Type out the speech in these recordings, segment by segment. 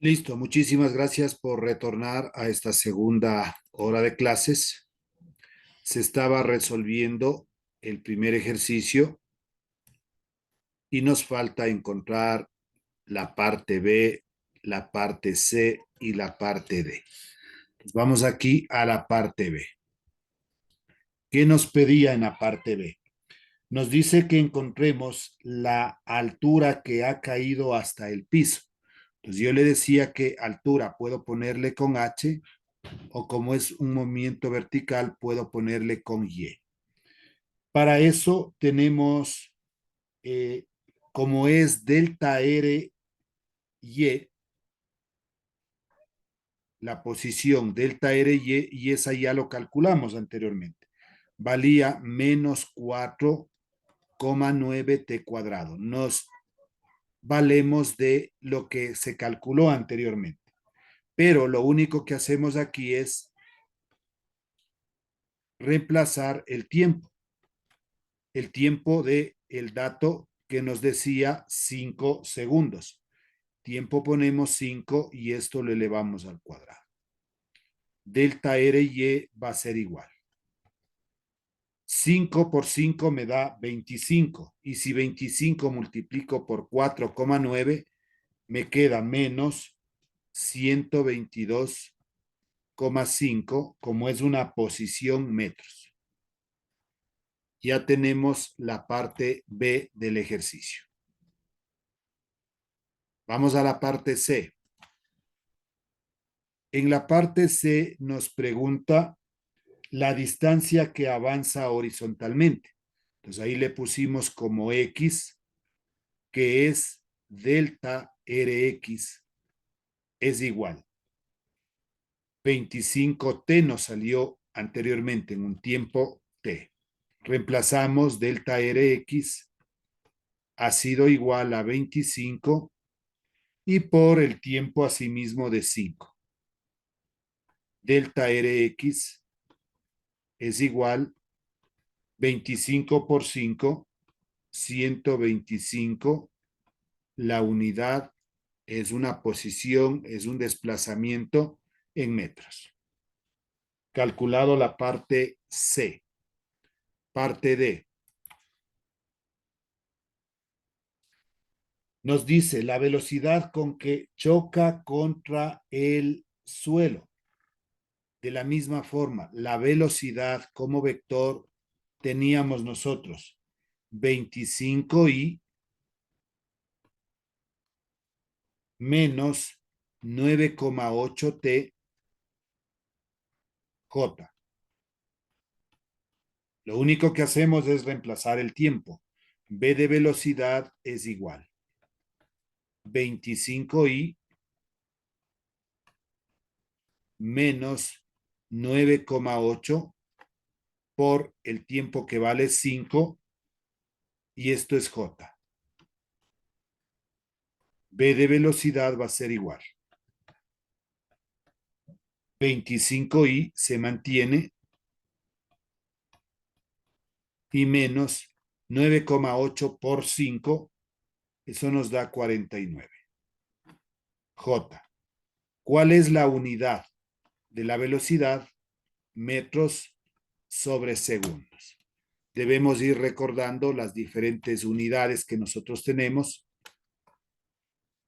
Listo, muchísimas gracias por retornar a esta segunda hora de clases. Se estaba resolviendo el primer ejercicio y nos falta encontrar la parte B, la parte C y la parte D. Pues vamos aquí a la parte B. ¿Qué nos pedía en la parte B? Nos dice que encontremos la altura que ha caído hasta el piso. Entonces yo le decía que altura puedo ponerle con H o como es un movimiento vertical, puedo ponerle con Y. Para eso tenemos, eh, como es delta R Y, la posición delta R y esa ya lo calculamos anteriormente. Valía menos 4,9 t cuadrado. Nos valemos de lo que se calculó anteriormente. Pero lo único que hacemos aquí es reemplazar el tiempo. El tiempo de el dato que nos decía 5 segundos. Tiempo ponemos 5 y esto lo elevamos al cuadrado. Delta R y va a ser igual. 5 por 5 me da 25. Y si 25 multiplico por 4,9, me queda menos 122,5, como es una posición metros. Ya tenemos la parte B del ejercicio. Vamos a la parte C. En la parte C nos pregunta la distancia que avanza horizontalmente. Entonces ahí le pusimos como X, que es delta Rx, es igual. 25t nos salió anteriormente en un tiempo t. Reemplazamos delta Rx, ha sido igual a 25 y por el tiempo asimismo de 5. Delta Rx es igual 25 por 5, 125. La unidad es una posición, es un desplazamiento en metros. Calculado la parte C. Parte D. Nos dice la velocidad con que choca contra el suelo. De la misma forma, la velocidad como vector teníamos nosotros 25i menos 9,8t j. Lo único que hacemos es reemplazar el tiempo. B de velocidad es igual 25i menos 9,8 por el tiempo que vale 5 y esto es j. B de velocidad va a ser igual 25i se mantiene y menos 9,8 por 5, eso nos da 49. J. ¿Cuál es la unidad de la velocidad? Metros sobre segundos. Debemos ir recordando las diferentes unidades que nosotros tenemos.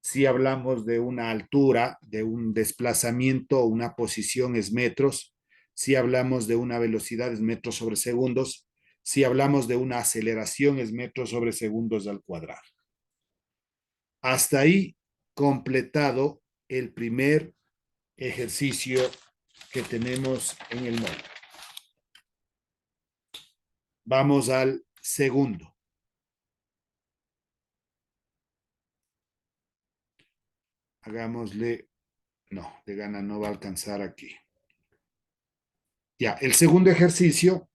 Si hablamos de una altura, de un desplazamiento, una posición es metros. Si hablamos de una velocidad es metros sobre segundos. Si hablamos de una aceleración es metros sobre segundos al cuadrado. Hasta ahí completado el primer ejercicio que tenemos en el módulo. Vamos al segundo. Hagámosle, no, de gana no va a alcanzar aquí. Ya, el segundo ejercicio,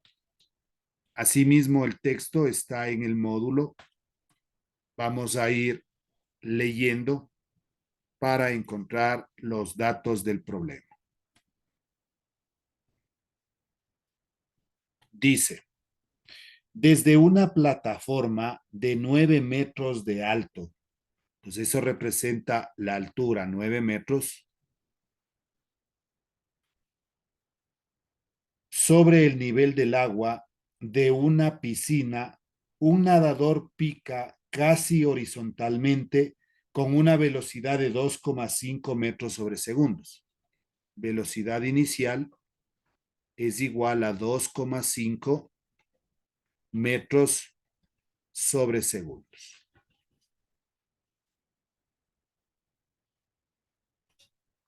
asimismo el texto está en el módulo. Vamos a ir leyendo para encontrar los datos del problema. Dice, desde una plataforma de 9 metros de alto, Entonces eso representa la altura, 9 metros, sobre el nivel del agua de una piscina. Un nadador pica casi horizontalmente con una velocidad de 2,5 metros sobre segundos. Velocidad inicial es igual a 2,5 metros sobre segundos.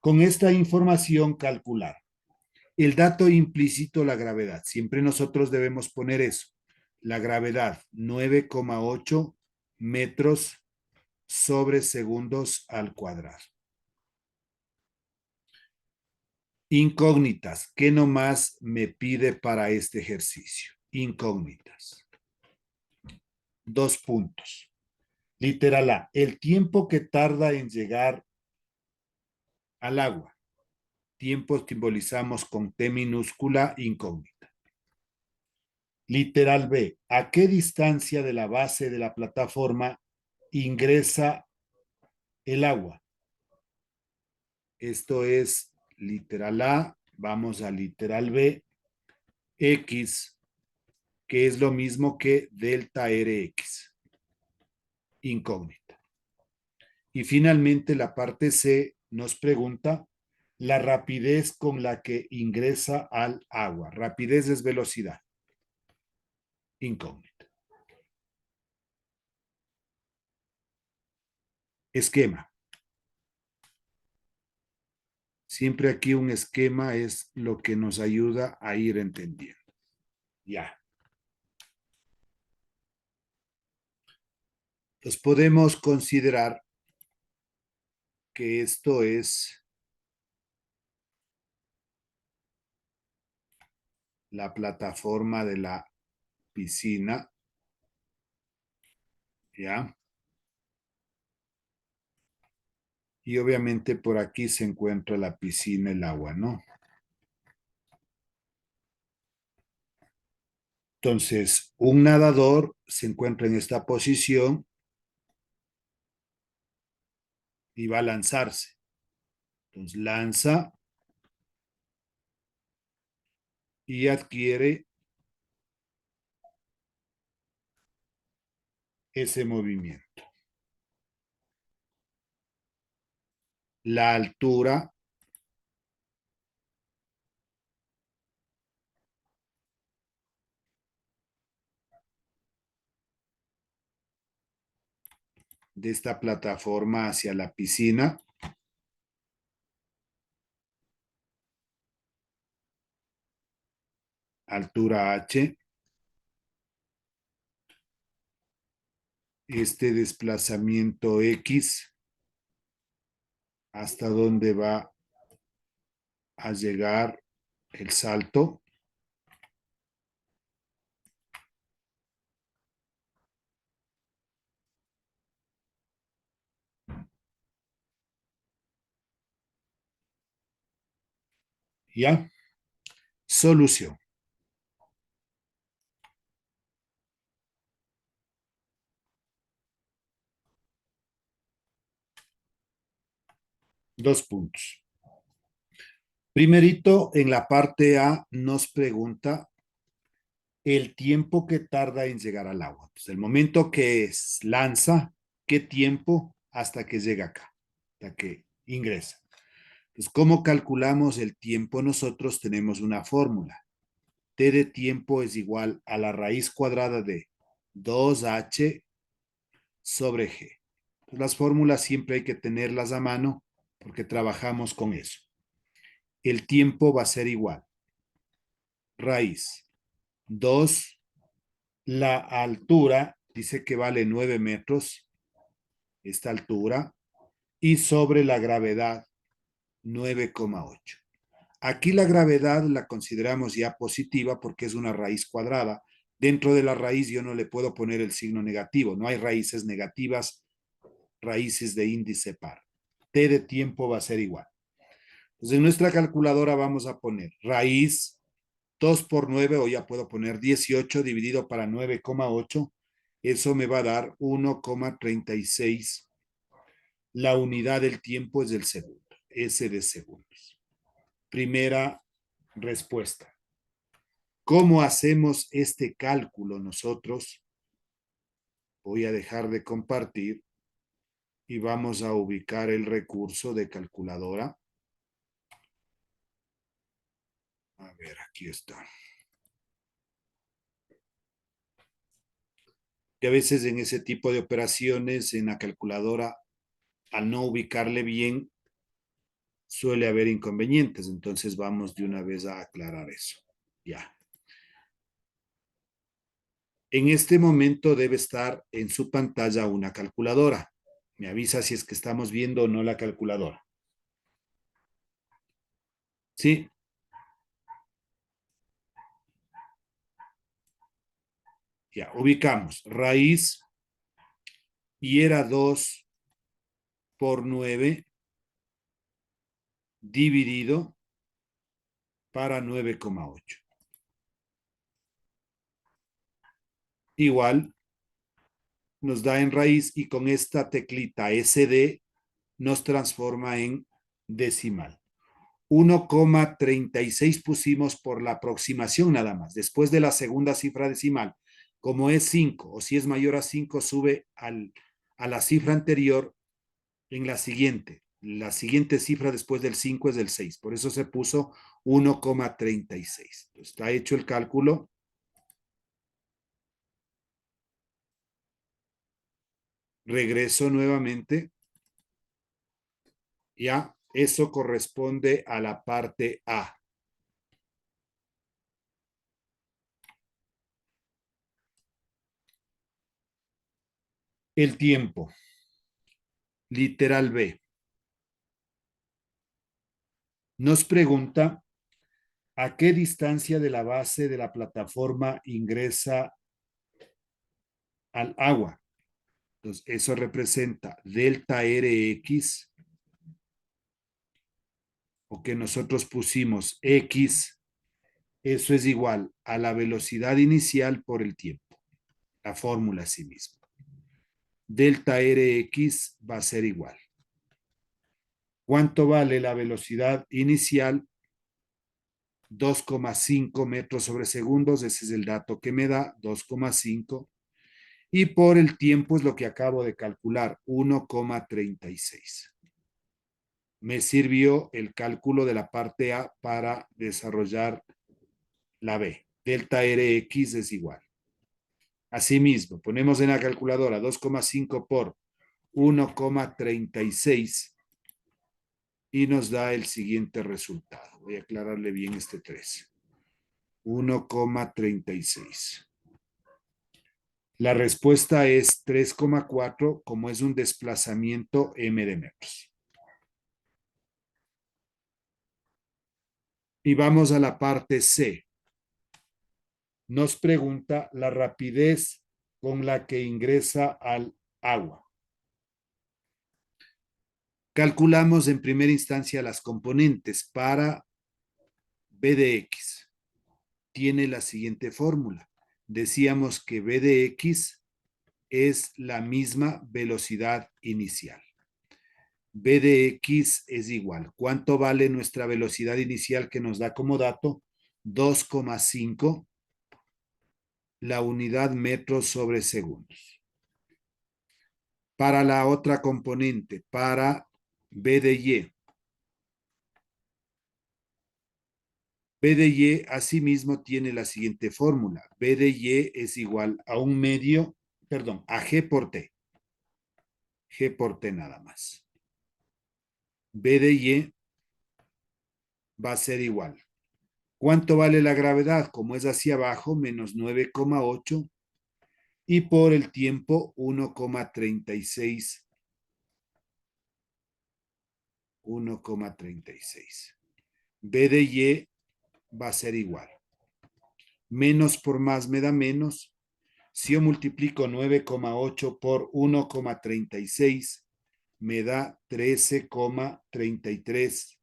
Con esta información calcular el dato implícito, la gravedad. Siempre nosotros debemos poner eso. La gravedad, 9,8 metros sobre segundos al cuadrado. Incógnitas. ¿Qué nomás me pide para este ejercicio? Incógnitas. 2 puntos. Literal A. El tiempo que tarda en llegar al agua. Tiempo simbolizamos con T minúscula, incógnita. Literal B. ¿A qué distancia de la base de la plataforma ingresa el agua? Esto es literal A. Vamos a literal B. X, que es lo mismo que delta Rx. Incógnita. Y finalmente la parte C nos pregunta la rapidez con la que ingresa al agua. Rapidez es velocidad. Incógnita. Esquema. Siempre aquí un esquema es lo que nos ayuda a ir entendiendo. Ya. Entonces podemos considerar que esto es la plataforma de la piscina, ¿ya? Y obviamente por aquí se encuentra la piscina, el agua, ¿no? Entonces, un nadador se encuentra en esta posición y va a lanzarse. Entonces, lanza y adquiere ese movimiento. La altura de esta plataforma hacia la piscina, altura h, este desplazamiento x, hasta dónde va a llegar el salto, ¿ya? Solución. Dos puntos. Primerito, en la parte A nos pregunta el tiempo que tarda en llegar al agua. Pues el momento que lanza, ¿qué tiempo hasta que llega acá? Hasta que ingresa. Entonces, ¿cómo calculamos el tiempo? Nosotros tenemos una fórmula. T de tiempo es igual a la raíz cuadrada de 2h sobre g. Entonces, las fórmulas siempre hay que tenerlas a mano porque trabajamos con eso. El tiempo va a ser igual. Raíz 2, la altura dice que vale 9 metros, esta altura, y sobre la gravedad 9,8. Aquí la gravedad la consideramos ya positiva porque es una raíz cuadrada. Dentro de la raíz yo no le puedo poner el signo negativo, no hay raíces negativas, raíces de índice par. T de tiempo va a ser igual. Entonces en nuestra calculadora vamos a poner raíz 2 por 9, o ya puedo poner 18 dividido para 9,8. Eso me va a dar 1,36 La unidad del tiempo es del segundo, S de segundos. Primera respuesta. ¿Cómo hacemos este cálculo nosotros? Voy a dejar de compartir y vamos a ubicar el recurso de calculadora. A ver, aquí está. Que a veces en ese tipo de operaciones en la calculadora, al no ubicarle bien, suele haber inconvenientes. Entonces vamos de una vez a aclarar eso. Ya. En este momento debe estar en su pantalla una calculadora. Me avisa si es que estamos viendo o no la calculadora. Sí. Ya, ubicamos. Raíz y era 2 por 9 dividido para 9,8. Igual nos da en raíz y con esta teclita SD nos transforma en decimal. 1,36 pusimos por la aproximación nada más. Después de la segunda cifra decimal, como es 5 o si es mayor a 5, sube a la cifra anterior en la siguiente. La siguiente cifra después del 5 es del 6. Por eso se puso 1,36. Está hecho el cálculo. Regreso nuevamente. Ya, eso corresponde a la parte A. El tiempo. Literal B. Nos pregunta a qué distancia de la base de la plataforma ingresa al agua. Entonces, eso representa delta Rx, o que nosotros pusimos X, eso es igual a la velocidad inicial por el tiempo. La fórmula sí misma. Delta Rx va a ser igual. ¿Cuánto vale la velocidad inicial? 2,5 metros sobre segundos, ese es el dato que me da, 2,5. Y por el tiempo es lo que acabo de calcular, 1,36. Me sirvió el cálculo de la parte A para desarrollar la B. Delta Rx es igual. Asimismo, ponemos en la calculadora 2,5 por 1,36 y nos da el siguiente resultado. Voy a aclararle bien este 3. 1,36. La respuesta es 3,4 como es un desplazamiento m de metros. Y vamos a la parte C. Nos pregunta la rapidez con la que ingresa al agua. Calculamos en primera instancia las componentes para B de X. Tiene la siguiente fórmula. Decíamos que B de X es la misma velocidad inicial. B de X es igual. ¿Cuánto vale nuestra velocidad inicial que nos da como dato? 2,5 la unidad metros sobre segundos. Para la otra componente, para B de Y. B de Y asimismo tiene la siguiente fórmula. B de Y es igual a un medio, perdón, a G por T. G por T nada más. B de Y va a ser igual. ¿Cuánto vale la gravedad? Como es hacia abajo, menos 9,8 y por el tiempo 1,36. 1,36. B de Y va a ser igual. Menos por más me da menos. Si yo multiplico 9,8 por 1,36, me da 13,33.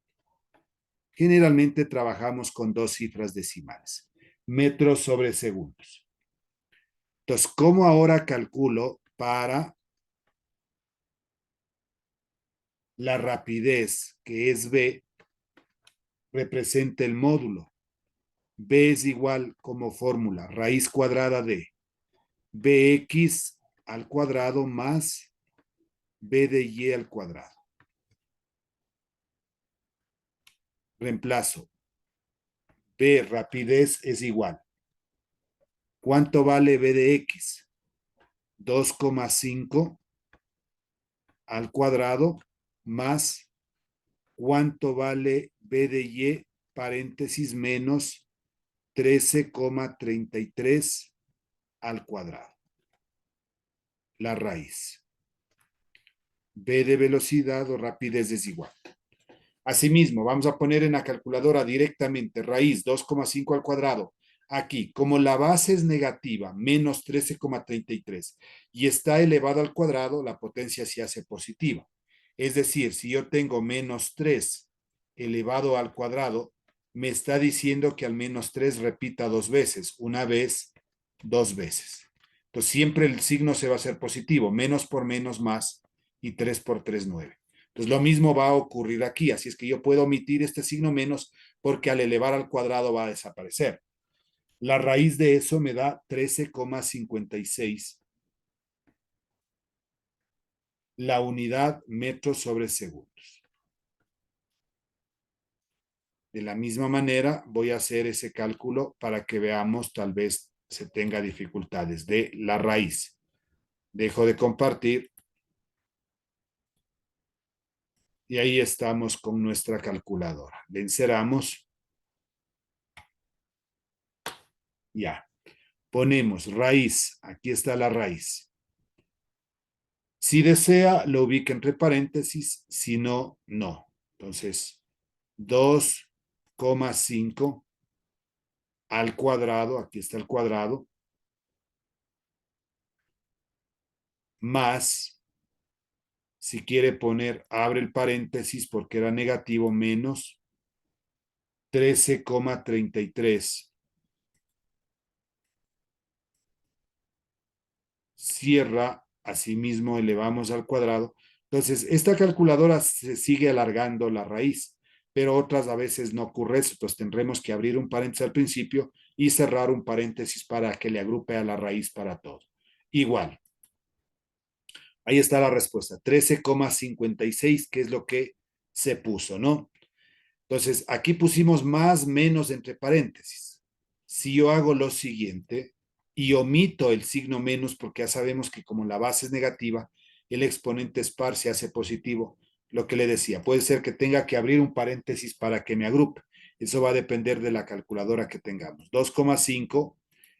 Generalmente trabajamos con dos cifras decimales, metros sobre segundos. Entonces, ¿cómo ahora calculo para la rapidez, que es b, representa el módulo. B es igual como fórmula, raíz cuadrada de bx al cuadrado más b de y al cuadrado. Reemplazo. B, rapidez, es igual. ¿Cuánto vale b de x? 2,5 al cuadrado más ¿cuánto vale b de y? Paréntesis menos 13,33 al cuadrado. La raíz. B de velocidad o rapidez es igual. Asimismo, vamos a poner en la calculadora directamente raíz 2,5 al cuadrado. Aquí, como la base es negativa, menos 13,33, y está elevado al cuadrado, la potencia se hace positiva. Es decir, si yo tengo menos 3 elevado al cuadrado, me está diciendo que al menos 3 repita dos veces, una vez, dos veces. Entonces, siempre el signo se va a hacer positivo, menos por menos más, y 3 por 3, 9. Entonces, lo mismo va a ocurrir aquí, así es que yo puedo omitir este signo menos porque al elevar al cuadrado va a desaparecer. La raíz de eso me da 13,56 la unidad metros sobre segundos. De la misma manera, voy a hacer ese cálculo para que veamos, tal vez se tenga dificultades de la raíz. Dejo de compartir y ahí estamos con nuestra calculadora. Le encerramos. Ya. Ponemos raíz. Aquí está la raíz. Si desea, lo ubica entre paréntesis. Si no, no. Entonces, 2,5 al cuadrado, aquí está el cuadrado, más, si quiere poner, abre el paréntesis porque era negativo, menos 13,33. Cierra, asimismo elevamos al cuadrado. Entonces, esta calculadora se sigue alargando la raíz, pero otras a veces no ocurre eso. Entonces, tendremos que abrir un paréntesis al principio y cerrar un paréntesis para que le agrupe a la raíz para todo. Igual. Ahí está la respuesta, 13,56, que es lo que se puso, ¿no? Entonces, aquí pusimos más, menos entre paréntesis. Si yo hago lo siguiente y omito el signo menos, porque ya sabemos que como la base es negativa, el exponente par se hace positivo. Lo que le decía, puede ser que tenga que abrir un paréntesis para que me agrupe. Eso va a depender de la calculadora que tengamos. 2,5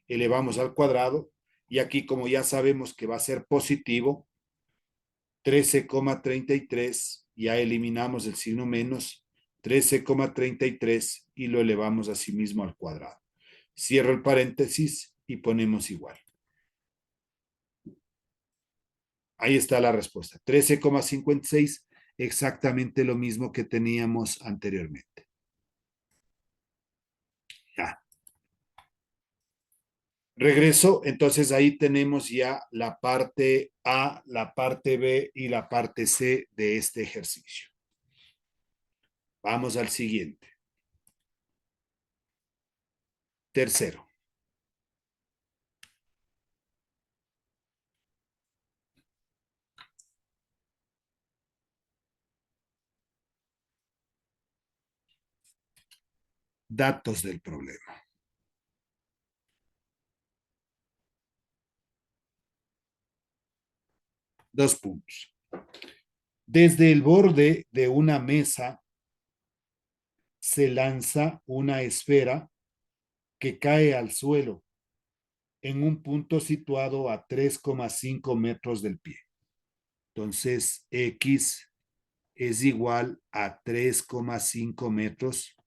elevamos al cuadrado y aquí como ya sabemos que va a ser positivo, 13,33, ya eliminamos el signo menos, 13,33 y lo elevamos a sí mismo al cuadrado. Cierro el paréntesis y ponemos igual. Ahí está la respuesta. 13,56, exactamente lo mismo que teníamos anteriormente. Ya. Regreso, entonces ahí tenemos ya la parte A, la parte B y la parte C de este ejercicio. Vamos al siguiente. Tercero. Datos del problema. Dos puntos. Desde el borde de una mesa se lanza una esfera que cae al suelo en un punto situado a 3,5 metros del pie. Entonces, X es igual a 3,5 metros.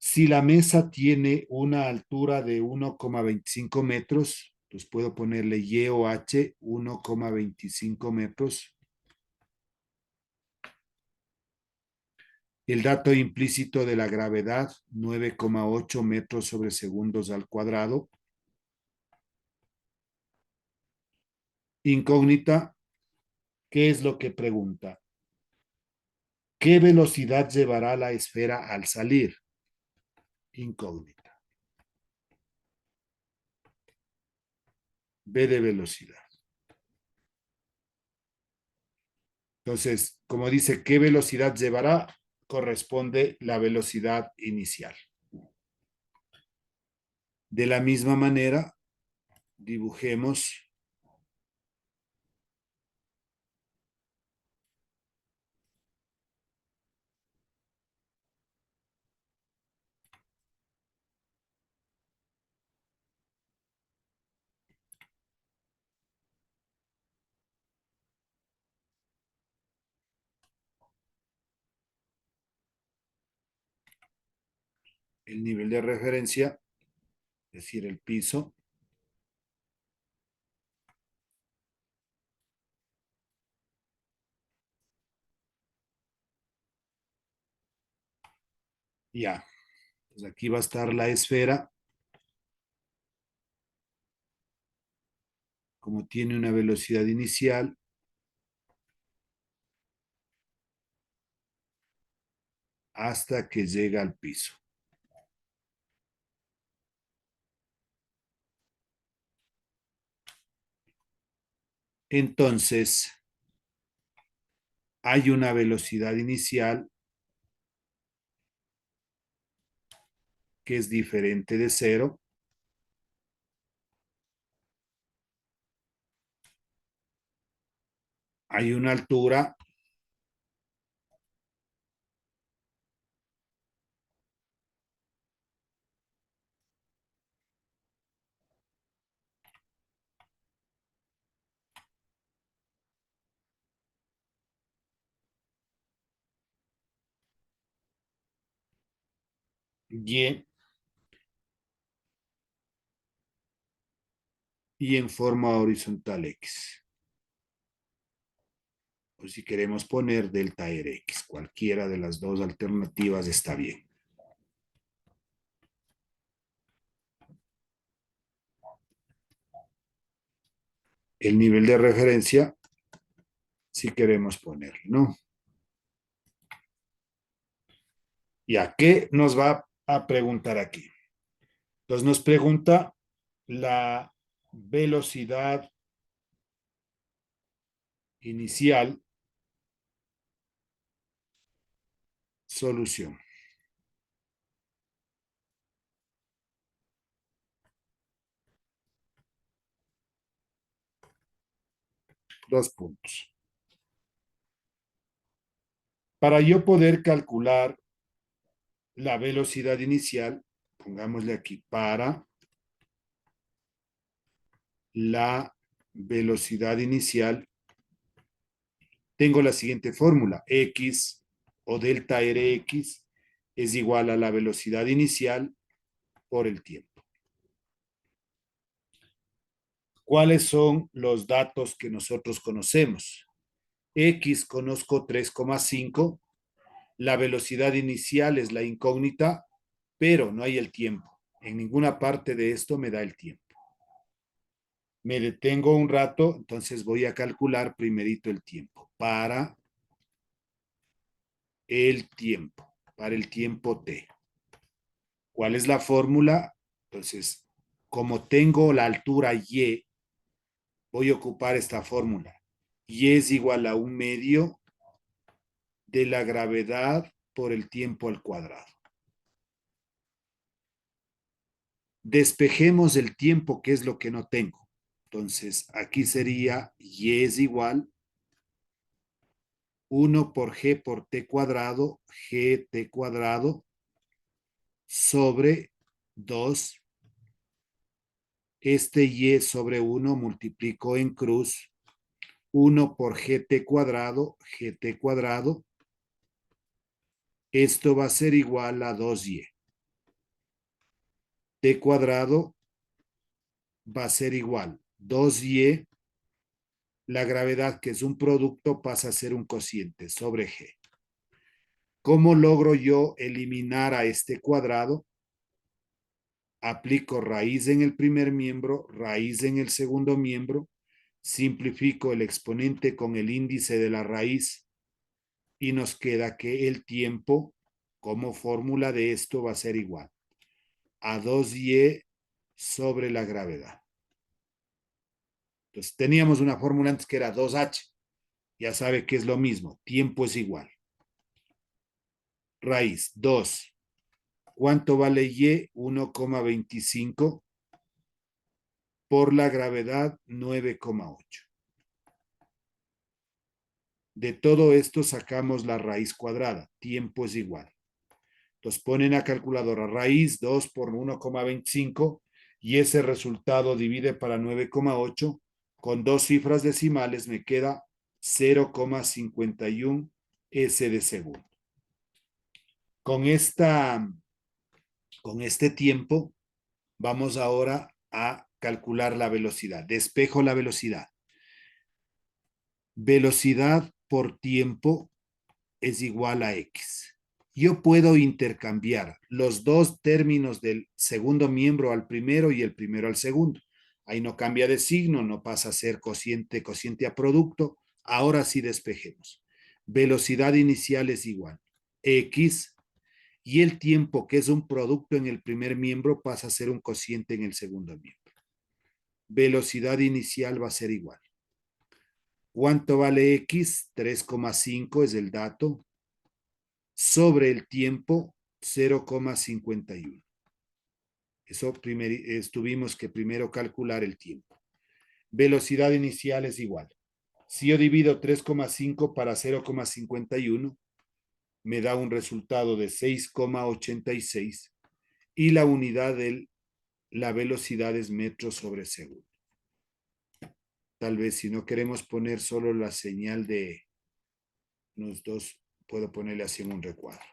Si la mesa tiene una altura de 1,25 metros, pues puedo ponerle Y o H 1,25 metros. El dato implícito de la gravedad, 9,8 metros sobre segundos al cuadrado. incógnita, ¿qué es lo que pregunta? ¿Qué velocidad llevará la esfera al salir? Incógnita. B de velocidad. Entonces, como dice, ¿qué velocidad llevará? Corresponde la velocidad inicial. De la misma manera, dibujemos el nivel de referencia, es decir, el piso. Ya, pues aquí va a estar la esfera. Como tiene una velocidad inicial, hasta que llega al piso. Entonces, hay una velocidad inicial que es diferente de cero. Hay una altura y, y en forma horizontal x. O si queremos poner delta Rx, cualquiera de las dos alternativas está bien. El nivel de referencia, si queremos ponerlo, ¿no? ¿Y a qué nos va a preguntar aquí? Entonces nos pregunta la velocidad inicial, solución. Dos puntos. Para yo poder calcular la velocidad inicial, pongámosle aquí, para la velocidad inicial, tengo la siguiente fórmula: X o delta Rx es igual a la velocidad inicial por el tiempo. ¿Cuáles son los datos que nosotros conocemos? X conozco 3,5, la velocidad inicial es la incógnita, pero no hay el tiempo. En ninguna parte de esto me da el tiempo. Me detengo un rato, entonces voy a calcular primerito el tiempo. Para el tiempo t. ¿Cuál es la fórmula? Entonces, como tengo la altura y, voy a ocupar esta fórmula. Y es igual a un medio de la gravedad por el tiempo al cuadrado. Despejemos el tiempo, que es lo que no tengo. Entonces, aquí sería y es igual 1 por g por t cuadrado, gt cuadrado, sobre 2. Este y sobre 1 multiplico en cruz, 1 por gt cuadrado. Esto va a ser igual a 2y. T cuadrado va a ser igual 2y. La gravedad, que es un producto, pasa a ser un cociente sobre g. ¿Cómo logro yo eliminar a este cuadrado? Aplico raíz en el primer miembro, raíz en el segundo miembro. Simplifico el exponente con el índice de la raíz y nos queda que el tiempo como fórmula de esto va a ser igual a 2y sobre la gravedad. Entonces teníamos una fórmula antes que era 2h. Ya sabe que es lo mismo. Tiempo es igual. Raíz 2. ¿Cuánto vale y? 1,25 por la gravedad 9,8. De todo esto sacamos la raíz cuadrada. Tiempo es igual. Entonces ponen a calculadora raíz 2 por 1,25 y ese resultado divide para 9,8. Con dos cifras decimales me queda 0,51 S de segundo. Con este tiempo vamos ahora a calcular la velocidad. Despejo la velocidad. Velocidad por tiempo es igual a x. Yo puedo intercambiar los dos términos del segundo miembro al primero y el primero al segundo. Ahí no cambia de signo, no pasa a ser cociente, cociente a producto. Ahora sí despejemos. Velocidad inicial es igual x y el tiempo, que es un producto en el primer miembro, pasa a ser un cociente en el segundo miembro. Velocidad inicial va a ser igual. ¿Cuánto vale x? 3,5 es el dato. Sobre el tiempo, 0,51. Eso tuvimos que primero calcular el tiempo. Velocidad inicial es igual. Si yo divido 3,5 para 0,51, me da un resultado de 6,86 y la unidad de la velocidad es metros sobre segundo. Tal vez si no queremos poner solo la señal de unos dos, puedo ponerle así en un recuadro.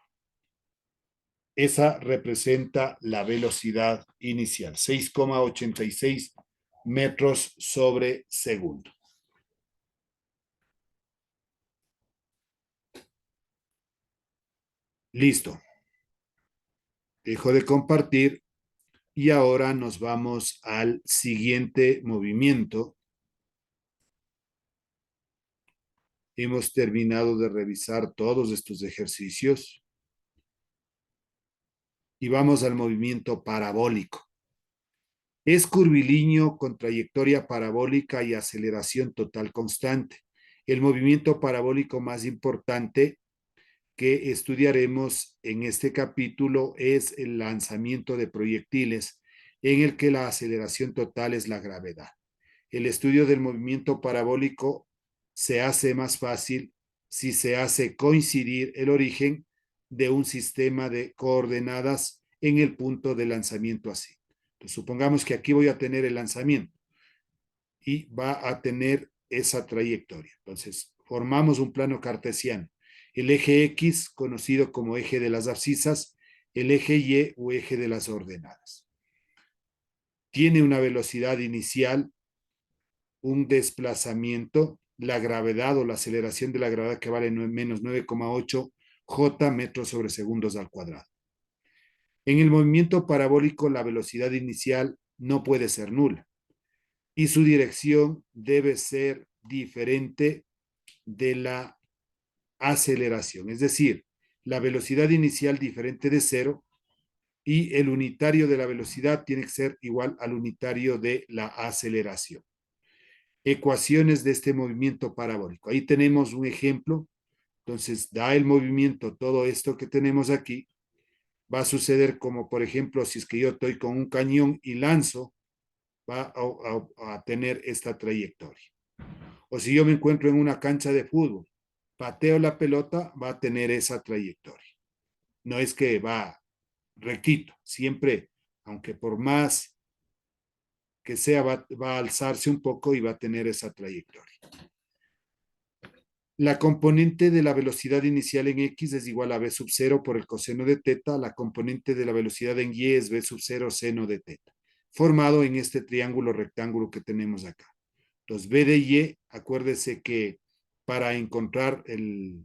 Esa representa la velocidad inicial, 6,86 metros sobre segundo. Listo. Dejo de compartir y ahora nos vamos al siguiente movimiento. Hemos terminado de revisar todos estos ejercicios y vamos al movimiento parabólico. Es curvilíneo con trayectoria parabólica y aceleración total constante. El movimiento parabólico más importante que estudiaremos en este capítulo es el lanzamiento de proyectiles, en el que la aceleración total es la gravedad. El estudio del movimiento parabólico se hace más fácil si se hace coincidir el origen de un sistema de coordenadas en el punto de lanzamiento así. Entonces, supongamos que aquí voy a tener el lanzamiento y va a tener esa trayectoria. Entonces, formamos un plano cartesiano. El eje X, conocido como eje de las abscisas, el eje Y o eje de las ordenadas. Tiene una velocidad inicial, un desplazamiento, la gravedad o la aceleración de la gravedad que vale menos 9,8 J metros sobre segundos al cuadrado. En el movimiento parabólico, la velocidad inicial no puede ser nula y su dirección debe ser diferente de la aceleración, es decir, la velocidad inicial diferente de cero y el unitario de la velocidad tiene que ser igual al unitario de la aceleración. Ecuaciones de este movimiento parabólico. Ahí tenemos un ejemplo. Entonces, da el movimiento, todo esto que tenemos aquí, va a suceder como, por ejemplo, si es que yo estoy con un cañón y lanzo, va a tener esta trayectoria. O si yo me encuentro en una cancha de fútbol, pateo la pelota, va a tener esa trayectoria. No es que va rectito, siempre, aunque por más que sea, va a alzarse un poco y va a tener esa trayectoria. La componente de la velocidad inicial en X es igual a B sub 0 por el coseno de teta. La componente de la velocidad en Y es B sub 0 seno de teta, formado en este triángulo rectángulo que tenemos acá. Entonces, B de Y, acuérdese que para encontrar el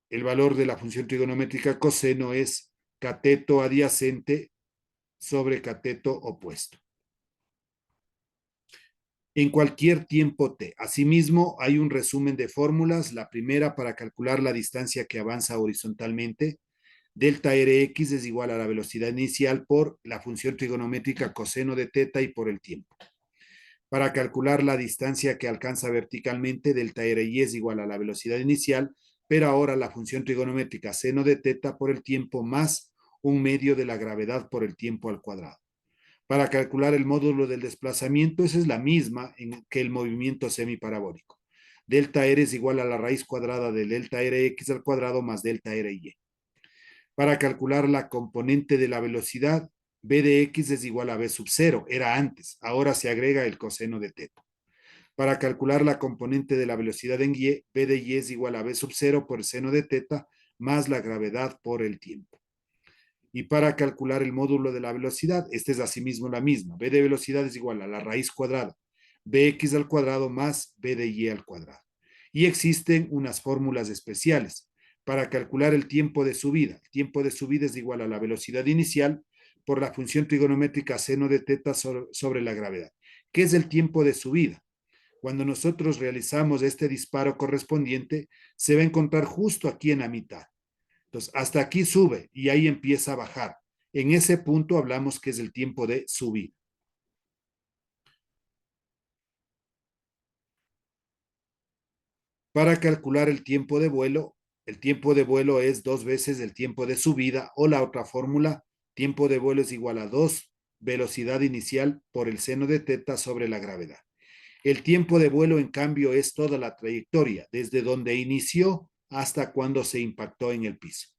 valor de la función trigonométrica coseno es cateto adyacente sobre cateto opuesto. en cualquier tiempo t. Asimismo, hay un resumen de fórmulas. La primera, para calcular la distancia que avanza horizontalmente. Delta Rx es igual a la velocidad inicial por la función trigonométrica coseno de teta y por el tiempo. Para calcular la distancia que alcanza verticalmente, delta Ry es igual a la velocidad inicial, pero ahora la función trigonométrica seno de teta por el tiempo más un medio de la gravedad por el tiempo al cuadrado. Para calcular el módulo del desplazamiento, esa es la misma que el movimiento semiparabólico. Delta R es igual a la raíz cuadrada de delta Rx al cuadrado más delta Ry. Para calcular la componente de la velocidad, b de x es igual a b sub 0, era antes, ahora se agrega el coseno de teta. Para calcular la componente de la velocidad en y, b de y es igual a b sub 0 por el seno de teta más la gravedad por el tiempo. Y para calcular el módulo de la velocidad, esta es asimismo la misma. B de velocidad es igual a la raíz cuadrada, bx al cuadrado más b de y al cuadrado. Y existen unas fórmulas especiales para calcular el tiempo de subida. El tiempo de subida es igual a la velocidad inicial por la función trigonométrica seno de teta sobre la gravedad. ¿Qué es el tiempo de subida? Cuando nosotros realizamos este disparo correspondiente, se va a encontrar justo aquí en la mitad. Entonces, hasta aquí sube y ahí empieza a bajar. En ese punto hablamos que es el tiempo de subida. Para calcular el tiempo de vuelo es 2 veces el tiempo de subida, o la otra fórmula, tiempo de vuelo es igual a 2 velocidad inicial por el seno de teta sobre la gravedad. El tiempo de vuelo, en cambio, es toda la trayectoria, desde donde inició hasta cuando se impactó en el piso.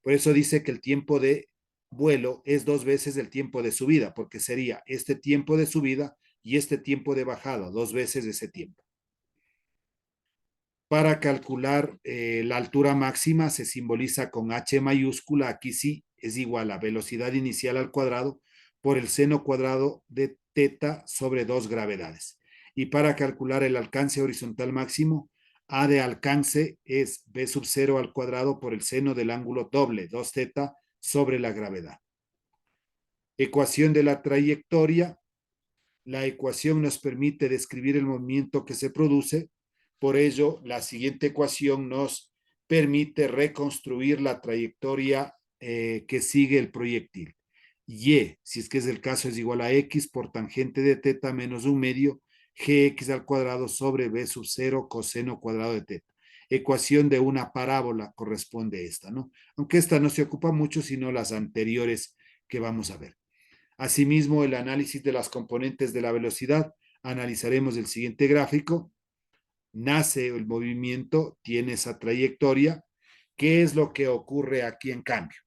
Por eso dice que el tiempo de vuelo es 2 veces el tiempo de subida, porque sería este tiempo de subida y este tiempo de bajada, 2 veces ese tiempo. Para calcular la altura máxima se simboliza con h mayúscula, aquí sí, es igual a velocidad inicial al cuadrado por el seno cuadrado de teta sobre 2 gravedades. Y para calcular el alcance horizontal máximo, a de alcance es b sub 0 al cuadrado por el seno del ángulo doble, 2 teta sobre la gravedad. Ecuación de la trayectoria. La ecuación nos permite describir el movimiento que se produce. Por ello, la siguiente ecuación nos permite reconstruir la trayectoria que sigue el proyectil. Y, si es que es el caso, es igual a x por tangente de teta menos un medio gx al cuadrado sobre b sub 0 coseno cuadrado de teta. Ecuación de una parábola corresponde a esta, ¿no? Aunque esta no se ocupa mucho, sino las anteriores que vamos a ver. Asimismo, el análisis de las componentes de la velocidad. Analizaremos el siguiente gráfico. Nace el movimiento, tiene esa trayectoria. ¿Qué es lo que ocurre aquí en cambio?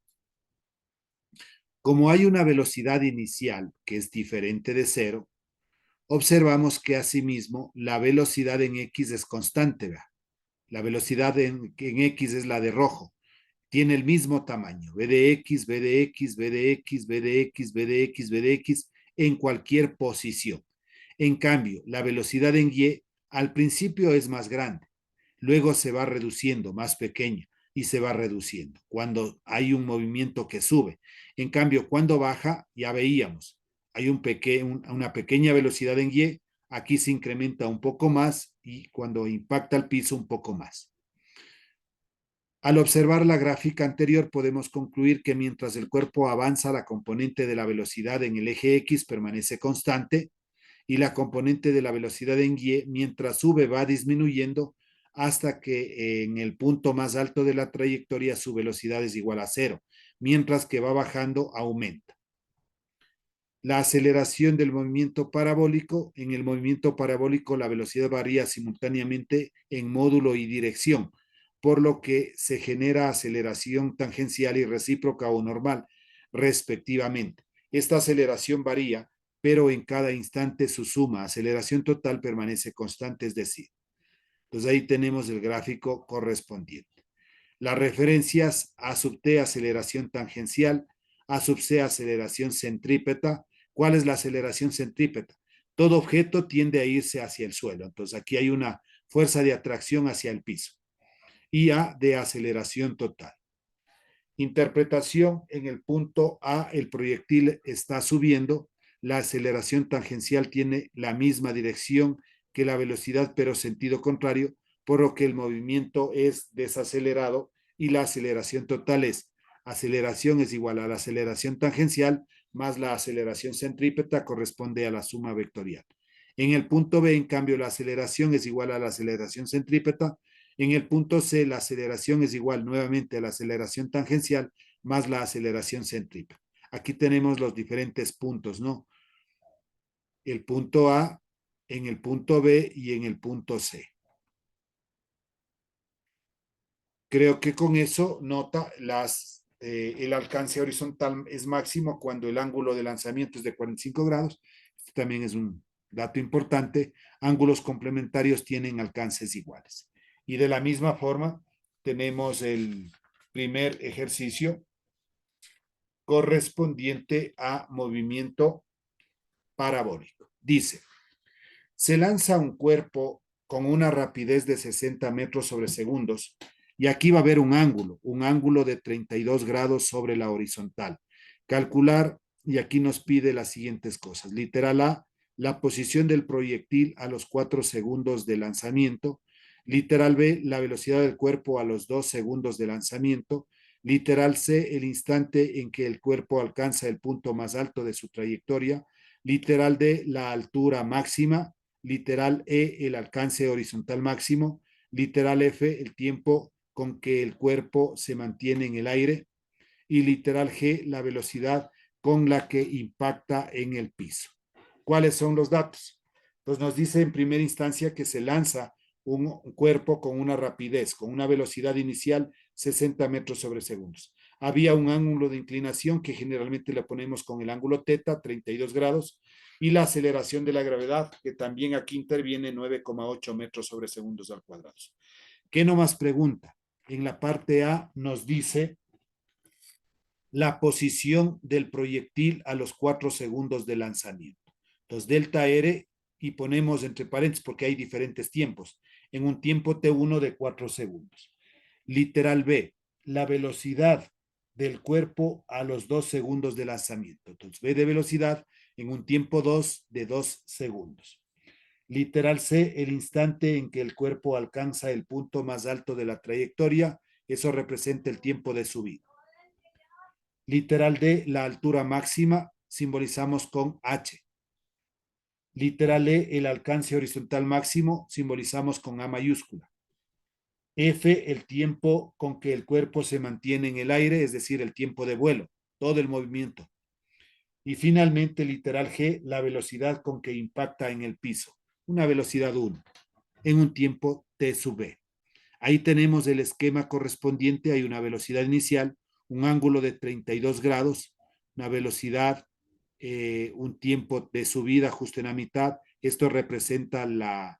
Como hay una velocidad inicial que es diferente de cero, observamos que asimismo la velocidad en x es constante. ¿verdad? La velocidad en x es la de rojo. Tiene el mismo tamaño, b de x, b de x, b de x, b de x, b de x, b de x, en cualquier posición. En cambio, la velocidad en y al principio es más grande, luego se va reduciendo, más pequeña, y se va reduciendo cuando hay un movimiento que sube. En cambio, cuando baja, ya veíamos, hay una pequeña velocidad en y, aquí se incrementa un poco más y cuando impacta el piso un poco más. Al observar la gráfica anterior, podemos concluir que mientras el cuerpo avanza, la componente de la velocidad en el eje X permanece constante y la componente de la velocidad en Y, mientras sube, va disminuyendo hasta que en el punto más alto de la trayectoria su velocidad es igual a cero, mientras que va bajando, aumenta. La aceleración del movimiento parabólico. En el movimiento parabólico la velocidad varía simultáneamente en módulo y dirección, por lo que se genera aceleración tangencial y recíproca o normal, respectivamente. Esta aceleración varía, pero en cada instante su suma, aceleración total, permanece constante, es decir. Entonces ahí tenemos el gráfico correspondiente. Las referencias: A sub t, aceleración tangencial; A sub c, aceleración centrípeta. ¿Cuál es la aceleración centrípeta? Todo objeto tiende a irse hacia el suelo. Entonces aquí hay una fuerza de atracción hacia el piso. Y A de aceleración total. Interpretación: en el punto A el proyectil está subiendo, la aceleración tangencial tiene la misma dirección que la velocidad, pero sentido contrario, por lo que el movimiento es desacelerado y la aceleración total es aceleración es igual a la aceleración tangencial más la aceleración centrípeta corresponde a la suma vectorial. En el punto B, en cambio, la aceleración es igual a la aceleración centrípeta. En el punto C, la aceleración es igual nuevamente a la aceleración tangencial más la aceleración centrípeta. Aquí tenemos los diferentes puntos, ¿no? El punto A, en el punto B y en el punto C. Creo que con eso nota el alcance horizontal es máximo cuando el ángulo de lanzamiento es de 45 grados. Este también es un dato importante. Ángulos complementarios tienen alcances iguales. Y de la misma forma, tenemos el primer ejercicio correspondiente a movimiento parabólico. Dice, se lanza un cuerpo con una rapidez de 60 metros sobre segundos y aquí va a haber un ángulo de 32 grados sobre la horizontal. Calcular, y aquí nos pide las siguientes cosas. Literal A, la posición del proyectil a los 4 segundos de lanzamiento. Literal B, la velocidad del cuerpo a los 2 segundos de lanzamiento. Literal C, el instante en que el cuerpo alcanza el punto más alto de su trayectoria. Literal D, la altura máxima. Literal E, el alcance horizontal máximo. Literal F, el tiempo con que el cuerpo se mantiene en el aire. Y literal G, la velocidad con la que impacta en el piso. ¿Cuáles son los datos? Pues nos dice en primera instancia que se lanza un cuerpo con una rapidez, con una velocidad inicial 60 metros sobre segundos. Había un ángulo de inclinación que generalmente le ponemos con el ángulo teta, 32 grados, y la aceleración de la gravedad, que también aquí interviene 9,8 metros sobre segundos al cuadrado. ¿Qué nomás pregunta? En la parte A nos dice la posición del proyectil a los 4 segundos de lanzamiento. Entonces, delta R, y ponemos entre paréntesis porque hay diferentes tiempos, en un tiempo T1 de 4 segundos. Literal B, la velocidad del cuerpo a los 2 segundos de lanzamiento. Entonces, B de velocidad en un tiempo 2 de 2 segundos. Literal C, el instante en que el cuerpo alcanza el punto más alto de la trayectoria, eso representa el tiempo de subida. Literal D, la altura máxima, simbolizamos con H. Literal E, el alcance horizontal máximo, simbolizamos con A mayúscula. F, el tiempo con que el cuerpo se mantiene en el aire, es decir, el tiempo de vuelo, todo el movimiento. Y finalmente, literal G, la velocidad con que impacta en el piso, una velocidad 1, en un tiempo T sub B. Ahí tenemos el esquema correspondiente, hay una velocidad inicial, un ángulo de 32 grados, una velocidad, un tiempo de subida justo en la mitad. Esto representa la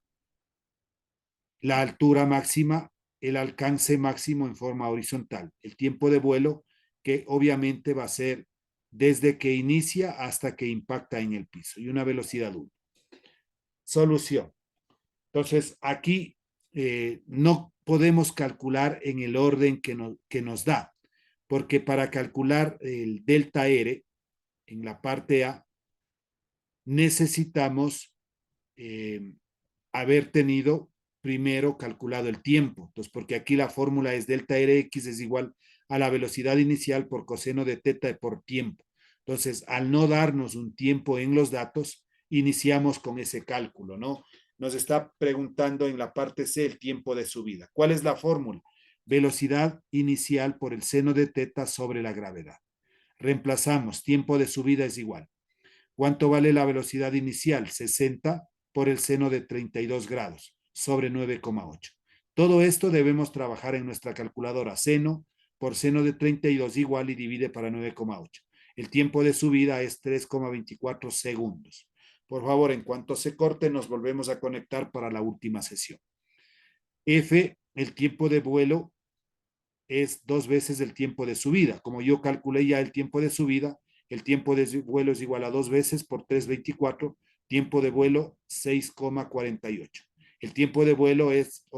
altura máxima, el alcance máximo en forma horizontal, el tiempo de vuelo que obviamente va a ser desde que inicia hasta que impacta en el piso y una velocidad 1. Solución. Entonces, aquí no podemos calcular en el orden que nos da, porque para calcular el delta R en la parte A, necesitamos haber tenido primero calculado el tiempo. Entonces, porque aquí la fórmula es delta Rx es igual a la velocidad inicial por coseno de teta por tiempo. Entonces, al no darnos un tiempo en los datos, iniciamos con ese cálculo, ¿no? Nos está preguntando en la parte C el tiempo de subida. ¿Cuál es la fórmula? Velocidad inicial por el seno de teta sobre la gravedad. Reemplazamos, tiempo de subida es igual. ¿Cuánto vale la velocidad inicial? 60 por el seno de 32 grados sobre 9,8. Todo esto debemos trabajar en nuestra calculadora. Seno por seno de 32 igual y divide para 9,8. El tiempo de subida es 3,24 segundos. Por favor, en cuanto se corte, nos volvemos a conectar para la última sesión. F, el tiempo de vuelo es 2 veces el tiempo de subida. Como yo calculé ya el tiempo de subida, el tiempo de vuelo es igual a 2 veces por 3,24, tiempo de vuelo 6,48. El tiempo de vuelo es